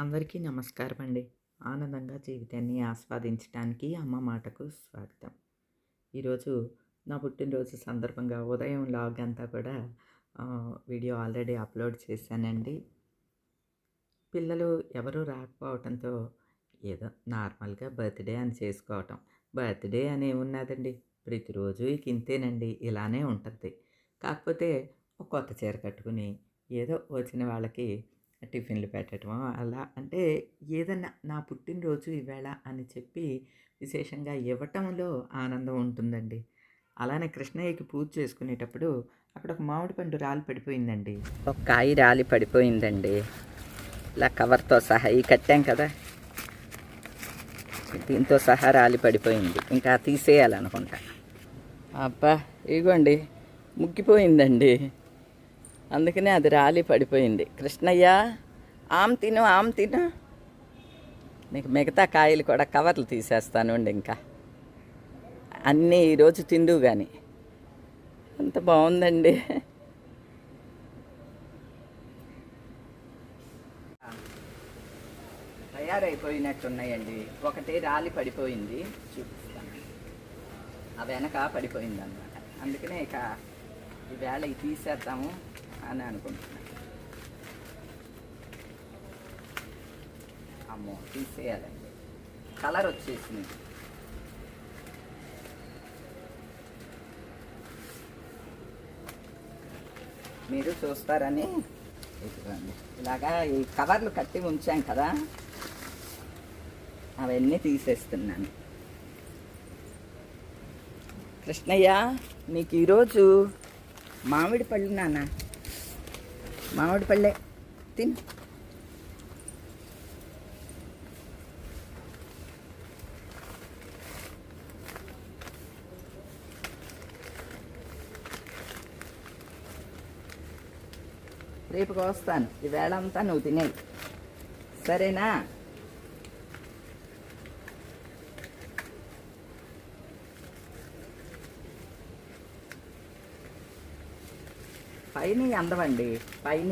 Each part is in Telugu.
అందరికీ నమస్కారం అండి. ఆనందంగా జీవితాన్ని ఆస్వాదించడానికి అమ్మ మాటకు స్వాగతం. ఈరోజు నా పుట్టినరోజు సందర్భంగా ఉదయం లాగ్ అంతా కూడా వీడియో ఆల్రెడీ అప్లోడ్ చేశానండి. పిల్లలు ఎవరు రాకపోవడంతో ఏదో నార్మల్‌గా బర్త్‌డే అని చేసుకోవటం. బర్త్‌డే అని ఏమున్నదండి, ప్రతిరోజు ఇక ఇంతేనండి, ఇలానే ఉంటది. కాకపోతే ఒక కొత్త చీర కట్టుకుని ఏదో వచ్చిన వాళ్ళకి టిఫిన్‌లు పెట్టడమో అలా, అంటే ఏదన్నా నా పుట్టినరోజు ఈవేళ అని చెప్పి విశేషంగా ఇవ్వటంలో ఆనందం ఉంటుందండి. అలానే కృష్ణయ్యకి పూజ చేసుకునేటప్పుడు అక్కడ ఒక మామిడి పండు రాలి పడిపోయిందండి. ఒక కాయ రాలి పడిపోయిందండి. ఇలా కవర్తో సహా ఈ కట్టాం కదా, దీంతో సహా రాలి పడిపోయింది. ఇంకా తీసేయాలనుకుంటా. అబ్బా ఇగోండి, ముగ్గిపోయిందండి. అందుకనే అది రాలి పడిపోయింది. కృష్ణయ్య ఆమ్ తిను, ఆమ్ తిను. నీకు మిగతా కాయలు కూడా కవర్లు తీసేస్తాను ఇంకా అన్నీ ఈరోజు తిందు కానీ. అంత బాగుందండి. తయారైపోయినట్టున్నాయండి. ఒకటి రాలి పడిపోయింది, చూపిస్తాను. ఆ వెనక పడిపోయింది అన్నమాట. అందుకనే ఇక ఈవేళ ఇవి తీసేద్దాము అని అనుకుంటున్నాను. అమ్మో, తీసేయాలండి. కలర్ వచ్చేసింది. మీరు చూస్తారని ఇదిగోండి, ఇలాగా ఈ కవర్లు కట్టి ఉంచాం కదా, అవన్నీ తీసేస్తున్నాను. కృష్ణయ్య, నీకు ఈరోజు మామిడి పళ్ళు నాన్న, మామిడి పళ్ళే తిను. రేపుకి వస్తాను, ఈవేళ అంతా నువ్వు తినేయి, సరేనా? పైన అందవండి, పైన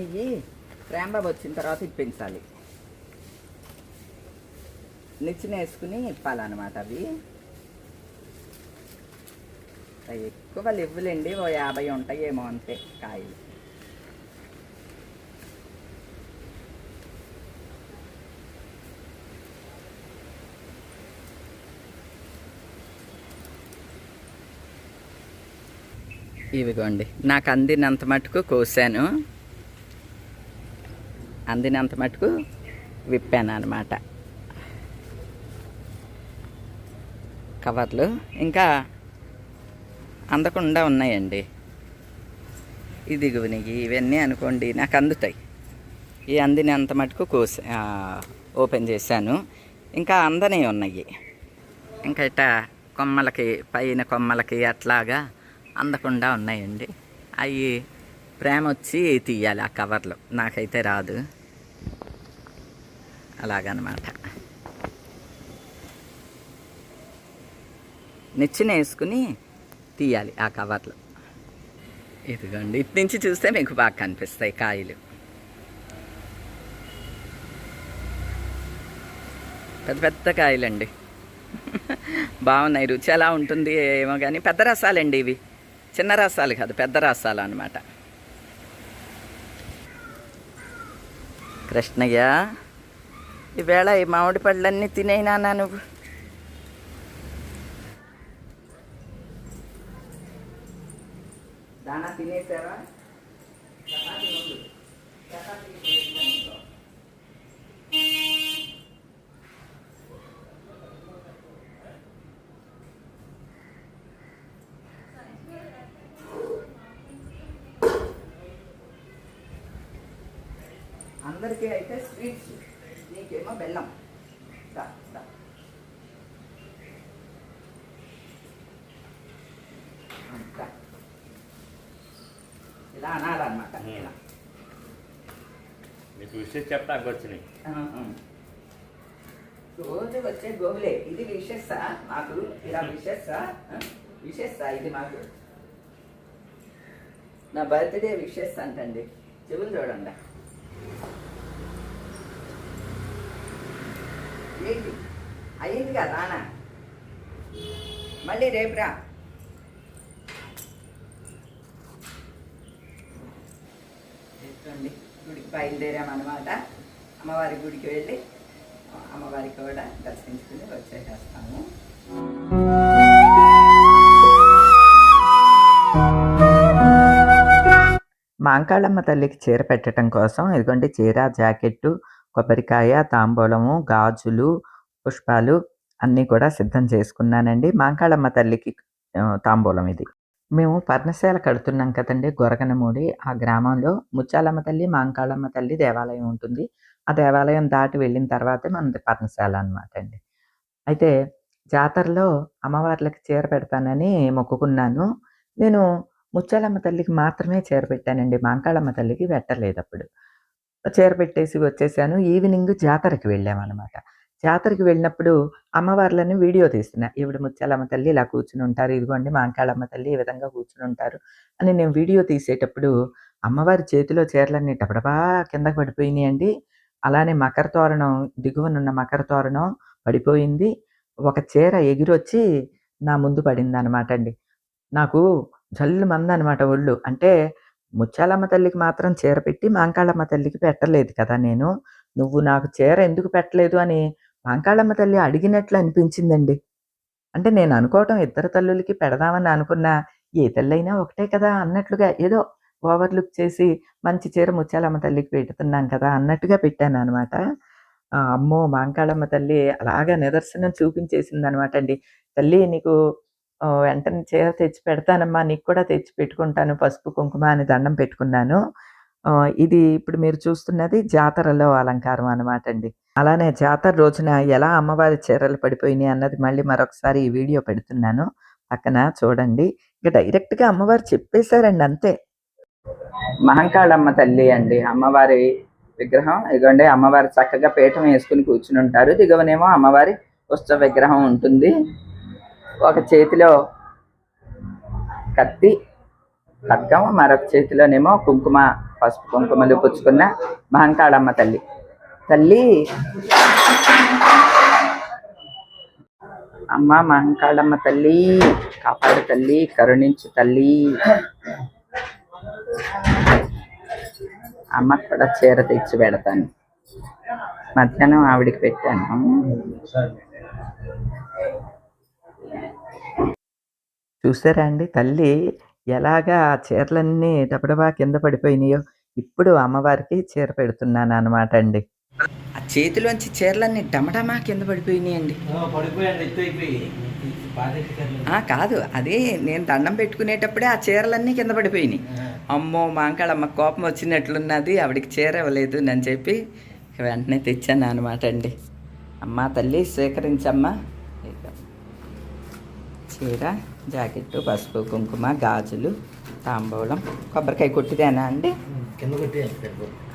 ప్రేమబాబు వచ్చిన తర్వాత ఇప్పించాలి. నిచ్చెన వేసుకుని ఇప్పాలన్నమాట. అవి ఎక్కువ ఇవ్వలేండి, ఓ 50 ఉంటాయేమో అంతే కాయలు. ఇవిగోండి, నాకు అందినంత మటుకు కోసాను, అందినంత మటుకు విప్పాను అన్నమాట కవర్లు. ఇంకా అందకుండా ఉన్నాయండి. ఇదిగునిగి ఇవన్నీ అనుకోండి నాకు అందుతాయి. ఈ అందినంత మటుకు ఓపెన్ చేశాను. ఇంకా అందనే ఉన్నాయి. ఇంకా ఇట్లా కొమ్మలకి, పైన కొమ్మలకి అట్లాగా అందకుండా ఉన్నాయండి. అవి ప్రేమ వచ్చి తీయాలి ఆ కవర్లు, నాకైతే రాదు. అలాగనమాట. నిచ్చెన వేసుకుని తీయాలి ఆ కవర్లు. ఇదిగోండి, ఇటు నుంచి చూస్తే మీకు బాగా కనిపిస్తాయి కాయలు. పెద్ద పెద్ద కాయలండి. బాగున్నాయి, రుచి ఎలా ఉంటుంది ఏమో కానీ పెద్ద రసాలండి ఇవి. చిన్న రసాలు కాదు, పెద్ద రసాలు అన్నమాట. కృష్ణయ్య, ఈవేళ ఈ మామిడి పళ్ళన్నీ తినేనా నువ్వు? దానా తినేసావా? అందరికీ అయితే స్వీట్స్, నీకేమో బెల్లం. ఇలా అనాలన్నమాట. ఇలా మీకు విషయం చెప్పడానికి వచ్చినాయి. రోజు వచ్చే గోవులే. ఇది విషెస్సా మాకు? ఇలా విషెస్సా? విషెస్సా ఇది మాకు? నా బర్త్డే విషెస్ అంటండి. చెవులు చూడండి. ఏంటి అయ్యింది కదా రానా, మళ్ళీ రేపు రా. చూడండి గుడికి బయలుదేరామన్నమాట. అమ్మవారి గుడికి వెళ్ళి అమ్మవారికి కూడా దర్శించుకుని వచ్చేసేస్తాము. మాంకాళమ్మ తల్లికి చీర పెట్టడం కోసం ఇదిగోండి చీర, జాకెట్టు, కొబ్బరికాయ, తాంబూలము, గాజులు, పుష్పాలు అన్నీ కూడా సిద్ధం చేసుకున్నానండి. మాంకాళమ్మ తల్లికి తాంబూలం ఇది. మేము పర్ణశాల కడుతున్నాం కదండి గొరగనమూడి. ఆ గ్రామంలో ముత్యాలమ్మ తల్లి, మాంకాళమ్మ తల్లి దేవాలయం ఉంటుంది. ఆ దేవాలయం దాటి వెళ్ళిన తర్వాతే మనది పర్ణశాల అనమాట అండి. అయితే జాతరలో అమ్మవార్లకి చీర పెడతానని మొక్కుకున్నాను. నేను ముత్యాలమ్మ తల్లికి మాత్రమే చీర పెట్టానండి. మాంకాళమ్మ తల్లికి పెట్టలేదప్పుడు. చీర పెట్టేసి వచ్చేసాను. ఈవినింగ్ జాతరకి వెళ్ళామనమాట. జాతరకి వెళ్ళినప్పుడు అమ్మవార్లని వీడియో తీస్తున్నా. ఈవిడ ముత్యాలమ్మ తల్లి ఇలా కూర్చునుంటారు. ఇదిగోండి మాంకాళమ్మ తల్లి ఈ విధంగా కూర్చునుంటారు అని నేను వీడియో తీసేటప్పుడు అమ్మవారి చేతిలో చీరలన్నీ టపటపా కిందకి పడిపోయినాయండి. అలానే మకర తోరణం దిగువనున్న మకర తోరణం పడిపోయింది. ఒక చీర ఎగిరొచ్చి నా ముందు పడిందనమాట అండి. నాకు జల్లుమందనమాట ఒళ్ళు. అంటే ముత్యాలమ్మ తల్లికి మాత్రం చీర పెట్టి మాంకాళమ్మ తల్లికి పెట్టలేదు కదా నేను. నువ్వు నాకు చీర ఎందుకు పెట్టలేదు అని మాంకాళమ్మ తల్లి అడిగినట్లు అనిపించిందండి. అంటే నేను అనుకోవటం ఇద్దరు తల్లులకి పెడదామని అనుకున్నా, ఏ తల్లైనా ఒకటే కదా అన్నట్లుగా ఏదో ఓవర్ లుక్ చేసి మంచి చీర ముత్యాలమ్మ తల్లికి పెడుతున్నాం కదా అన్నట్టుగా పెట్టాననమాట. అమ్మో! మాంకాళమ్మ తల్లి అలాగా నిదర్శనం చూపించేసిందనమాట అండి. తల్లి నీకు వెంటనే చీర తెచ్చి పెడతానమ్మా, నీకు కూడా తెచ్చి పెట్టుకుంటాను పసుపు, కుంకుమ అని దండం పెట్టుకున్నాను. ఇది ఇప్పుడు మీరు చూస్తున్నది జాతరలో అలంకారం అనమాట అండి. అలానే జాతర రోజున ఎలా అమ్మవారి చీరలు పడిపోయినాయి అన్నది మళ్ళీ మరొకసారి ఈ వీడియో పెడుతున్నాను. పక్కన చూడండి. ఇక డైరెక్ట్‌గా అమ్మవారు చెప్పేశారండి అంతే. మహంకాళమ్మ తల్లి అండి అమ్మవారి విగ్రహం. ఇదిగోండి అమ్మవారు చక్కగా పీఠం వేసుకుని కూర్చునుంటారు. దిగువనేమో అమ్మవారి ఉత్సవ విగ్రహం ఉంటుంది. ఒక చేతిలో కత్తి, ఖడ్గం, మరొక చేతిలోనేమో కుంకుమ, పసుపు కుంకుమలు పుచ్చుకున్న మహంకాళమ్మ తల్లి. తల్లి అమ్మ మహంకాళమ్మ తల్లి కాపాడు తల్లి, కరుణించు తల్లి. అమ్మ కూడా చీర తెచ్చి పెడతాను. మధ్యాహ్నం ఆవిడికి పెట్టాను. చూసారా అండి తల్లి ఎలాగా ఆ చీరలన్నీ దబదబా కింద పడిపోయినాయో. ఇప్పుడు అమ్మవారికి చీర పెడుతున్నాను అనమాట అండి. ఆ చేతిలోంచి చీరలన్నీ డమడమా కింద పడిపోయినాయండి. కాదు అదే నేను దండం పెట్టుకునేటప్పుడే ఆ చీరలన్నీ కింద పడిపోయినాయి. అమ్మో మాంకాళమ్మ కోపం వచ్చినట్లున్నది, ఆవిడికి చీర ఇవ్వలేదు అని చెప్పి వెంటనే తెచ్చాను అనమాట అండి. అమ్మ తల్లి స్వీకరించమ్మా. చీర, జాకెట్టు, పసుపు, కుంకుమ, గాజులు, తాంబూలం, కొబ్బరికాయ కొట్టిదేనా అండి?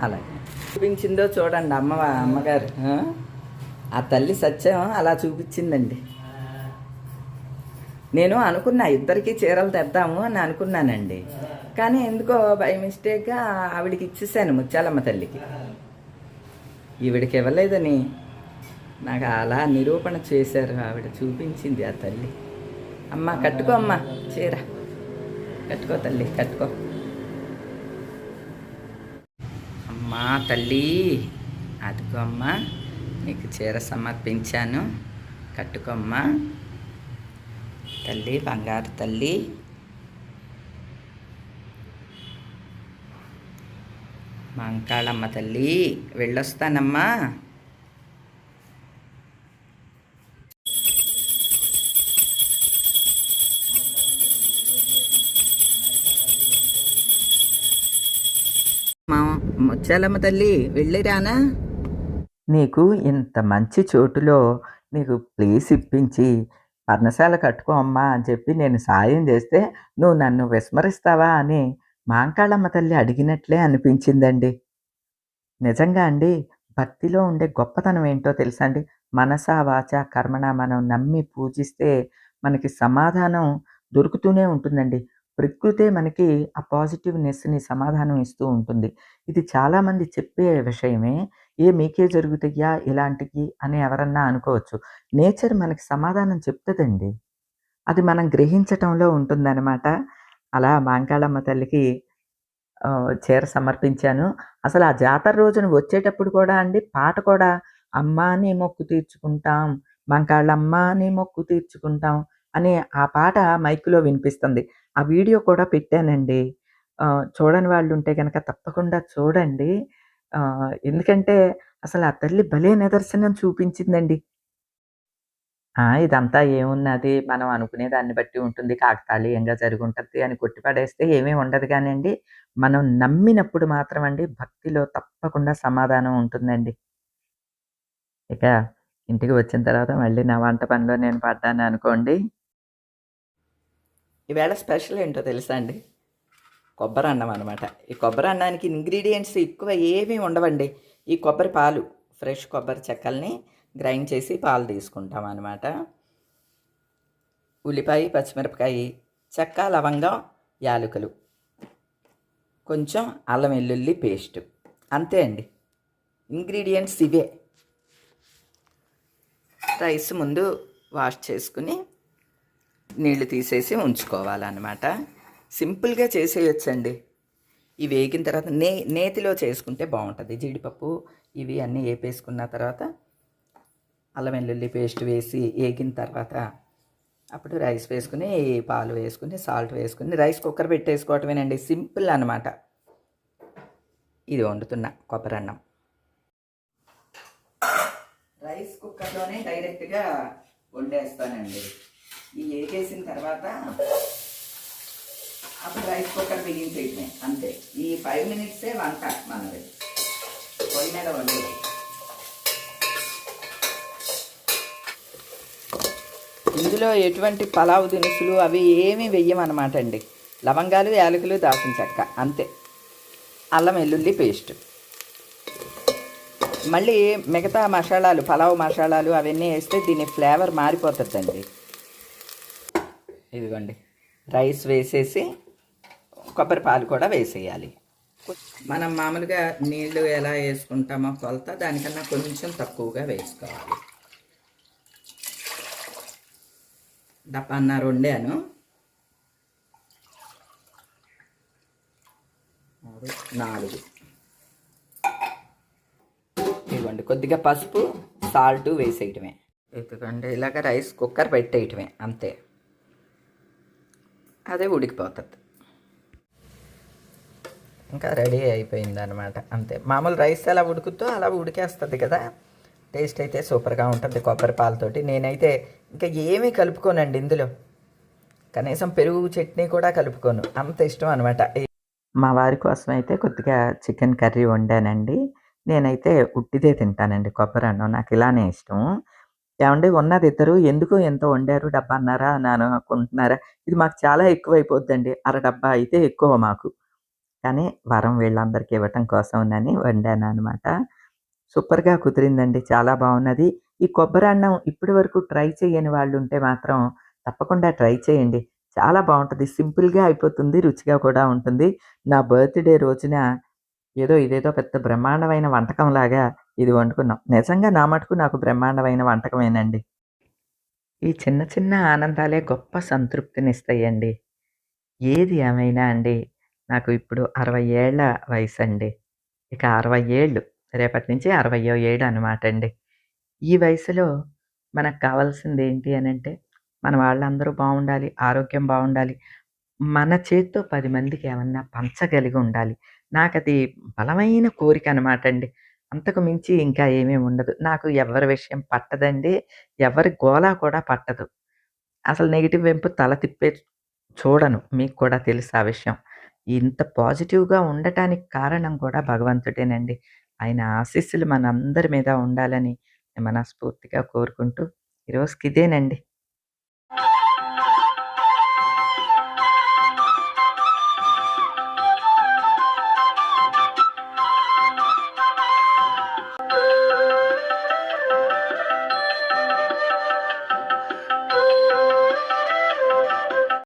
అలాగే చూపించిందో చూడండి అమ్మగారు. ఆ తల్లి సత్యం అలా చూపించిందండి. నేను అనుకున్నా ఇద్దరికి చీరలు తెద్దాము అని అనుకున్నానండి. కానీ ఎందుకో బై మిస్టేక్గా ఆవిడికి ఇచ్చేసాను ముత్యాలమ్మ తల్లికి. ఈవిడికి ఇవ్వలేదని నాకు అలా నిరూపణ చేశారు. ఆవిడ చూపించింది ఆ తల్లి. అమ్మ కట్టుకో అమ్మ చీర, కట్టుకో తల్లి కట్టుకో. అమ్మా తల్లి అదిగో అమ్మ నీకు చీర సమర్పించాను, కట్టుకోమ్మా తల్లి, బంగారు తల్లి. మాంకాళమ్మ తల్లి వెళ్ళొస్తానమ్మా. ముత్యాలమ్మ తల్లి వెళ్ళిరానా? నీకు ఇంత మంచి చోటులో నీకు ప్లేస్ ఇప్పించి పర్ణశాల కట్టుకో అమ్మా అని చెప్పి నేను సాయం చేస్తే నువ్వు నన్ను విస్మరిస్తావా అని మాంకాళమ్మ తల్లి అడిగినట్లే అనిపించిందండి. నిజంగా అండి భక్తిలో ఉండే గొప్పతనం ఏంటో తెలుసా అండి? మనసా వాచ కర్మణ మనం నమ్మి పూజిస్తే మనకి సమాధానం దొరుకుతూనే ఉంటుందండి. ప్రకృతే మనకి ఆ పాజిటివ్‌నెస్‌ని సమాధానం ఇస్తూ ఉంటుంది. ఇది చాలామంది చెప్పే విషయమే. మీకే జరుగుతాయా ఇలాంటియి అని ఎవరన్నా అనుకోవచ్చు. నేచర్ మనకి సమాధానం చెప్తదండి. అది మనం గ్రహించటంలో ఉంటుందనమాట. అలా మాంకాళమ్మ తల్లికి చీర సమర్పించాను. అసలు ఆ జాతర రోజున వచ్చేటప్పుడు కూడా అండి పాట కూడా అమ్మా నీ మొక్కు తీర్చుకుంటాం, మంకాళమ్మ నీ మొక్కు తీర్చుకుంటాం అని ఆ పాట మైక్‌లో వినిపిస్తుంది. ఆ వీడియో కూడా పెట్టానండి. చూడని వాళ్ళుంటే గనక తప్పకుండా చూడండి. ఎందుకంటే అసలు ఆ తల్లి భలే నిదర్శనం చూపించిందండి. ఇదంతా ఏమున్నది మనం అనుకునే దాన్ని బట్టి ఉంటుంది. కాకతాళీయంగా జరిగుంటది అని కొట్టిపడేస్తే ఏమీ ఉండదు గానండి. మనం నమ్మినప్పుడు మాత్రం అండి భక్తిలో తప్పకుండా సమాధానం ఉంటుందండి. ఇక ఇంటికి వచ్చిన తర్వాత మళ్ళీ నా వంట పనిలో నేను పడ్డాననుకోండి. ఈవేళ స్పెషల్ ఏంటో తెలుసా అండి? కొబ్బరన్నం అనమాట. ఈ కొబ్బరన్నానికి ఇంగ్రీడియెంట్స్ ఎక్కువ ఏమీ ఉండవండి. ఈ కొబ్బరి పాలు, ఫ్రెష్ కొబ్బరి చెక్కల్ని గ్రైండ్ చేసి పాలు తీసుకుంటామనమాట. ఉల్లిపాయ, పచ్చిమిరపకాయ, చెక్క, లవంగం, యాలకులు, కొంచెం అల్లం వెల్లుల్లి పేస్ట్. అంతే అండి. ఇంగ్రీడియంట్స్ ఇవే. రైస్ ముందు వాష్ చేసుకుని నీళ్లు తీసేసి ఉంచుకోవాలన్నమాట. సింపుల్గా చేసేయొచ్చండి. ఇవి వేగిన తర్వాత నేతిలో చేసుకుంటే బాగుంటుంది. జీడిపప్పు ఇవి అన్నీ వేపేసుకున్న తర్వాత అల్లం వెల్లుల్లి పేస్ట్ వేసి వేగిన తర్వాత అప్పుడు రైస్ వేసుకుని పాలు వేసుకుని సాల్ట్ వేసుకుని రైస్ కుక్కర్ పెట్టేసుకోవటమేనండి. సింపుల్ అనమాట. ఇది వండుతున్న కొబ్బరన్నం. రైస్ కుక్కర్లోనే డైరెక్ట్గా వండేస్తానండి. ఈ వేగేసిన తర్వాత అప్పుడు రైస్ కుక్కర్ బిగించేయటమే అంతే. ఈ 5 మినిట్సే వంట మనది. పొయ్యి మీద వండేది. ఇందులో ఎటువంటి పలావు దినుసులు అవి ఏమీ వెయ్యమన్నమాట అండి. లవంగాలు, యాలకులు, దాల్చిన చెక్క అంతే. అల్లం వెల్లుల్లి పేస్ట్. మళ్ళీ మిగతా మసాలాలు, పలావ్ మసాలాలు అవన్నీ వేస్తే దీని ఫ్లేవర్ మారిపోతుందండి. ఇదిగోండి రైస్ వేసేసి కొబ్బరి పాలు కూడా వేసేయాలి. మనం మామూలుగా నీళ్ళు ఎలా వేసుకుంటామో కొలత దానికన్నా కొంచెం తక్కువగా వేసుకోవాలి. డబ్బాన్నర వండాను. 4 ఇదిగోండి కొద్దిగా పసుపు, సాల్ట్ వేసేయటమే. ఇదిగోండి ఇలాగ రైస్ కుక్కర్ పెట్టేయటమే అంతే. అదే ఉడికిపోతుంది. ఇంకా రెడీ అయిపోయింది అనమాట అంతే. మామూలు రైస్ ఎలా ఉడుకుతో అలా ఉడికేస్తుంది కదా. టేస్ట్ అయితే సూపర్గా ఉంటుంది కొబ్బరి పాలతోటి. నేనైతే ఇంకా ఏమీ కలుపుకోనండి ఇందులో. కనీసం పెరుగు చట్నీ కూడా కలుపుకోను. అంత ఇష్టం అనమాట. మా వారి కోసం అయితే కొద్దిగా చికెన్ కర్రీ వండానండి. నేనైతే ఉట్టిదే తింటానండి కొబ్బరి అన్నం. నాకు ఇలానే ఇష్టం. ఏవండి ఉన్నది ఇద్దరు ఎందుకు ఎంత వండారు డబ్బాన్నర అని అనుకుంటున్నారా? ఇది మాకు చాలా ఎక్కువైపోద్దండి. అర డబ్బా అయితే ఎక్కువ మాకు. కానీ వరం వీళ్ళందరికీ ఇవ్వటం కోసమని వండాననమాట. సూపర్‌గా కుదిరిందండి. చాలా బాగున్నది. ఈ కొబ్బరి అన్నం ఇప్పటి వరకు ట్రై చేయని వాళ్ళుంటే మాత్రం తప్పకుండా ట్రై చేయండి. చాలా బావుంటది. సింపుల్‌గా అయిపోతుంది. రుచిగా కూడా ఉంటుంది. నా బర్త్‌డే రోజున ఇదేదో పెద్ద బ్రహ్మాండమైన వంటకంలాగా ఇది వండుకున్నాం. నిజంగా నా మటుకు నాకు బ్రహ్మాండమైన వంటకమేనండి. ఈ చిన్న చిన్న ఆనందాలే గొప్ప సంతృప్తినిస్తాయండి. ఏది ఏమైనా అండి, నాకు ఇప్పుడు 60 ఏళ్ల వయసండి. ఇక 60 ఏళ్ళు. రేపటి నుంచి 60వ ఏడు అనమాట అండి. ఈ వయసులో మనకు కావాల్సిందేంటి అనంటే, మన వాళ్ళందరూ బావుండాలి, ఆరోగ్యం బావుండాలి. మన చేత్తో 10 మందికి ఏమన్నా పంచగలిగి ఉండాలి. నాకది బలమైన కోరిక అనమాట అండి. అంతకు మించి ఇంకా ఏమీ ఉండదు. నాకు ఎవ్వరి విషయం పట్టదండి. ఎవరి గోల కూడా పట్టదు. అసలు నెగెటివ్ వైపు తల తిప్పే చూడను. మీకు కూడా తెలుసు ఆ విషయం. ఇంత పాజిటివ్‌గా ఉండటానికి కారణం కూడా భగవంతుడేనండి. ఆయన ఆశీస్సులు మనందరి మీద ఉండాలని మనస్ఫూర్తిగా కోరుకుంటూ ఈరోజుకి ఇదేనండి.